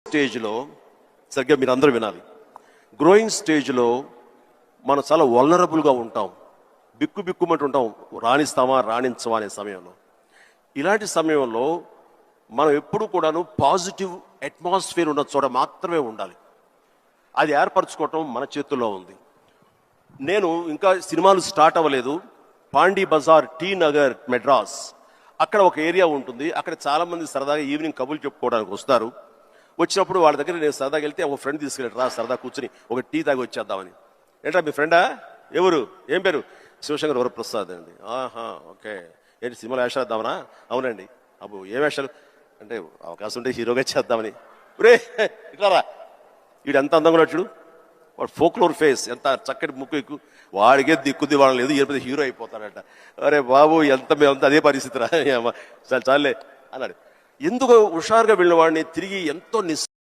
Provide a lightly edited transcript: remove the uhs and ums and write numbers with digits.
స్టేజ్లో సరిగ్గా మీరు అందరూ వినాలి. గ్రోయింగ్ స్టేజ్లో మనం చాలా వల్నరబుల్గా ఉంటాం, బిక్కుమంటూ ఉంటాం, రాణిస్తామా రాణించమా అనే సమయంలో. ఇలాంటి సమయంలో మనం ఎప్పుడు కూడాను పాజిటివ్ అట్మాస్ఫియర్ ఉన్న చోట మాత్రమే ఉండాలి. అది ఏర్పరచుకోవటం మన చేతుల్లో ఉంది. నేను ఇంకా సినిమాలు స్టార్ట్ అవ్వలేదు. పాండీ బజార్, టీ నగర్, మెడ్రాస్, అక్కడ ఒక ఏరియా ఉంటుంది. అక్కడ చాలామంది సరదాగా ఈవినింగ్ కబుర్లు చెప్పుకోవడానికి వస్తారు. వచ్చినప్పుడు వాళ్ళ దగ్గర నేను సరదాగా వెళ్తే ఒక ఫ్రెండ్ తీసుకెళ్ళాడు, రా సరదా కూర్చుని ఒక టీ తాగి వచ్చేద్దామని. ఏంట్రా మీ ఫ్రెండా? ఎవరు? ఏం పేరు? శివశంకర్ వరప్రసాద్ అండి. ఆహా, ఓకే. ఏంటి సినిమాలో వేషాలు వేద్దామనా? అవునండి. అబ్బో ఏ వేషాలు అంటే అవకాశం ఉంటే హీరోగా చేద్దామని. రే ఇట్లారా, వీడు ఎంత అందంగా చూడు, వాడు ఫోక్లోర్ ఫేస్, ఎంత చక్కటి ముక్కు ఎక్కువ, వాడికే దిక్కుద్ది వాడు లేదు, ఏ హీరో అయిపోతాడట. అరే బాబు ఎంత మేమంతా అదే పరిస్థితి రా, చాలే అన్నాడు. ఎందుకు హుషారుగా వెళ్ళిన వాడిని తిరిగి ఎంతో